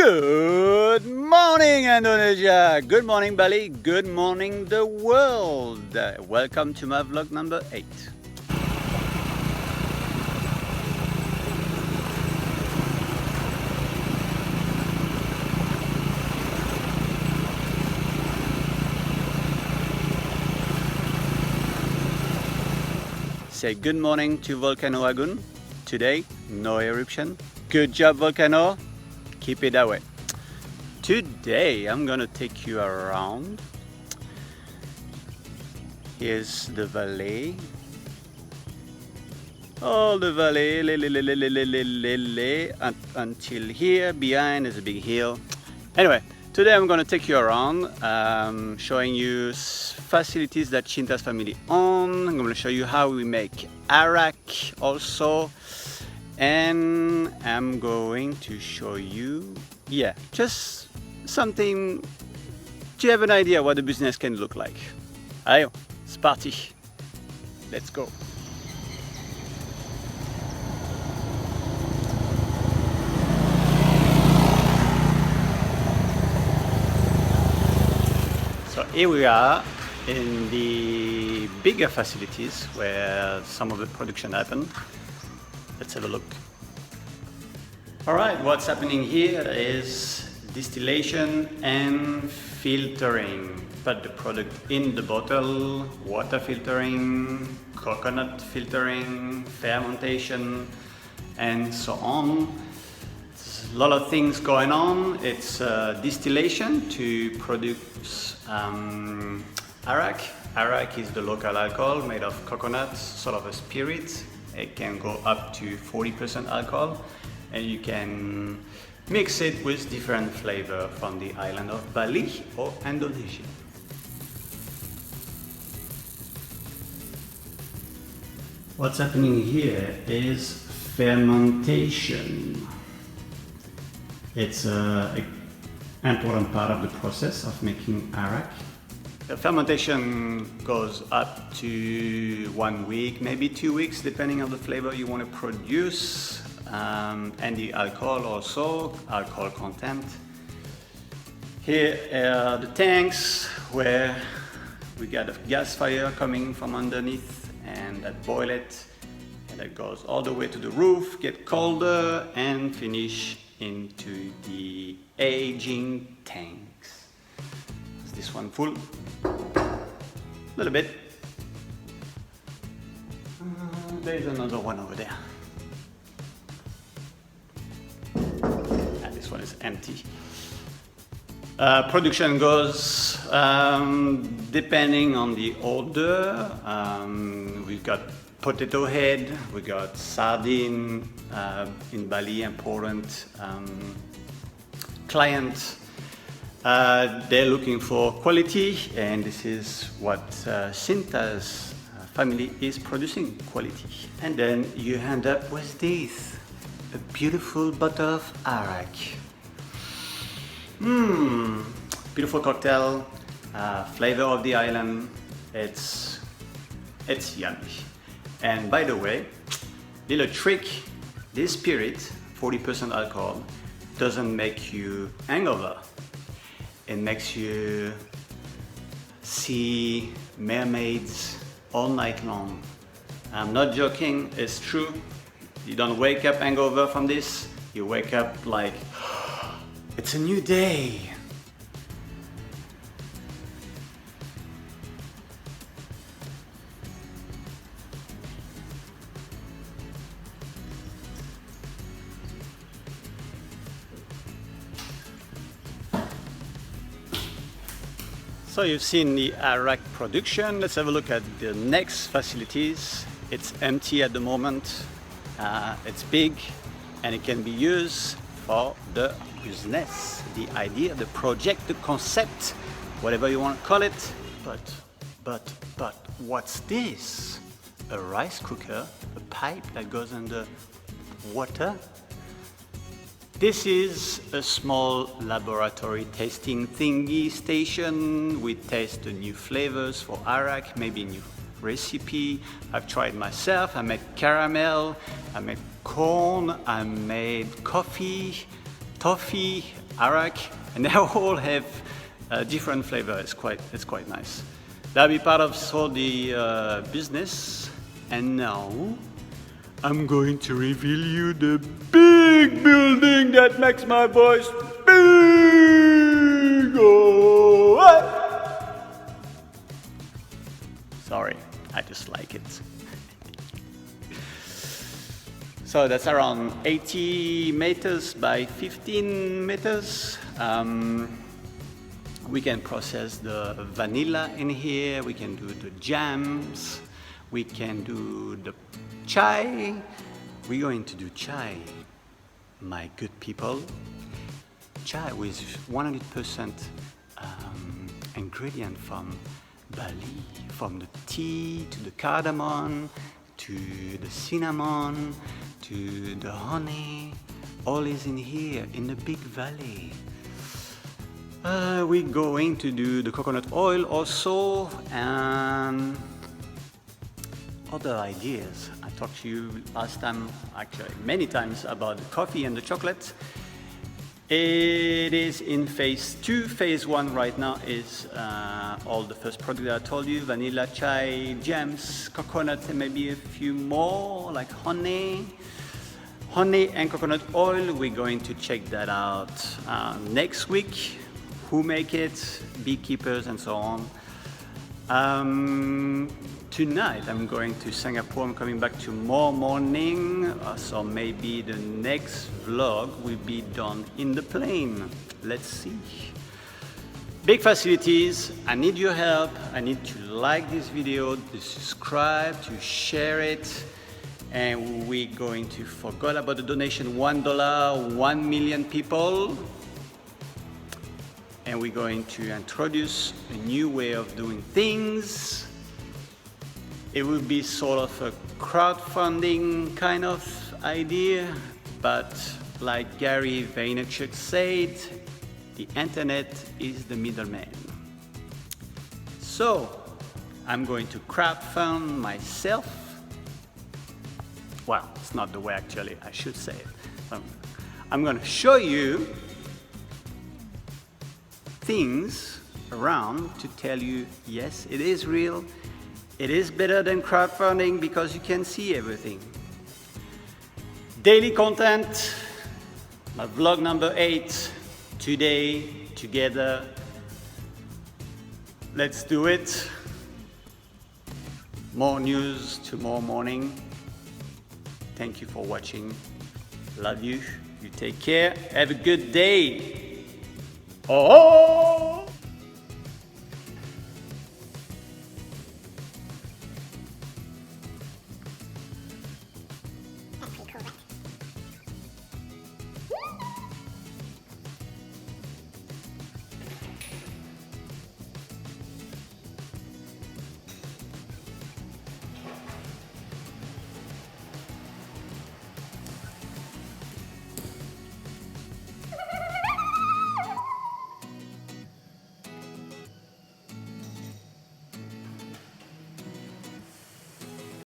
Good morning, Indonesia. Good morning, Bali. Good morning, the world. Welcome to my vlog number 8. Say good morning to Volcano Agun. Today, no eruption. Good job, Volcano. Keep it that way. Today, I'm gonna take you around. Here's the valley. All the valley, until here. Behind is a big hill. Anyway, today I'm gonna take you around, showing you facilities that Shinta's family own. I'm gonna show you how we make ARAK also. And I'm going to show you, just something to have an idea what the business can look like. Allez, c'est parti. Let's go. So here we are in the bigger facilities where some of the production happen. Let's have a look. All right, what's happening here is distillation and filtering. Put the product in the bottle, water filtering, coconut filtering, fermentation, and so on. There's a lot of things going on. It's distillation to produce ARAK. ARAK is the local alcohol made of coconut, sort of a spirit. It can go up to 40% alcohol, and you can mix it with different flavor from the island of Bali or Indonesia. What's happening here is fermentation. It's an important part of the process of making ARAK. The fermentation goes up to 1 week, maybe 2 weeks, depending on the flavor you want to produce, and the alcohol also, alcohol content. Here are the tanks where we got a gas fire coming from underneath, and that boil it, and that goes all the way to the roof, get colder, and finish into the aging tanks. Is this one full? A little bit. There's another one over there. And this one is empty. Production goes depending on the order. We've got potato head, we got sardine in Bali, important client. They're looking for quality, and this is what Shinta's family is producing, quality. And then you end up with this, a beautiful bottle of ARAK. Beautiful cocktail, flavor of the island. It's yummy. And by the way, little trick, this spirit, 40% alcohol, doesn't make you hangover. It makes you see mermaids all night long. I'm not joking, it's true. You don't wake up hangover from this, you wake up like, it's a new day. So you've seen the ARAK production. Let's have a look at the next facilities. It's empty at the moment. It's big, and it can be used for the business, the idea, the project, the concept, whatever you want to call it. But what's this? A rice cooker, a pipe that goes under water? This is a small laboratory tasting thingy station. We test the new flavors for ARAK, maybe new recipe. I've tried myself. I made caramel, I made corn, I made coffee, toffee, ARAK, and they all have a different flavor. It's quite nice. That'll be part of all the business. And now I'm going to reveal you the big building that makes my voice big. Oh, hey. Sorry, I just like it. So that's around 80 meters by 15 meters. We can process the vanilla in here, we can do the jams, we can do the chai. We're going to do chai, my good people. Chai with 100% ingredient from Bali, from the tea to the cardamom, to the cinnamon, to the honey, all is in here, in the big valley. We're going to do the coconut oil also, and other ideas. I talked to you last time, actually many times, about the coffee and the chocolate. It is in phase 2. Phase 1 right now is all the first product that I told you, vanilla, chai, jams, coconut, and maybe a few more, like honey and coconut oil. We're going to check that out next week. Who make it, beekeepers and so on. Tonight I'm going to Singapore. I'm coming back tomorrow morning, so maybe the next vlog will be done in the plane. Let's see. Big facilities. I need your help. I need to like this video, to subscribe, to share it. And we're going to forget about the donation. $1, 1 million people. And we're going to introduce a new way of doing things. It will be sort of a crowdfunding kind of idea, but like Gary Vaynerchuk said, the internet is the middleman. So I'm going to crowdfund myself. Well, it's not the way actually I should say it. I'm going to show you things around to tell you, yes, it is real. It is better than crowdfunding because you can see everything. Daily content, my vlog number 8, today, together. Let's do it. More news tomorrow morning. Thank you for watching. Love you. You take care. Have a good day. Oh!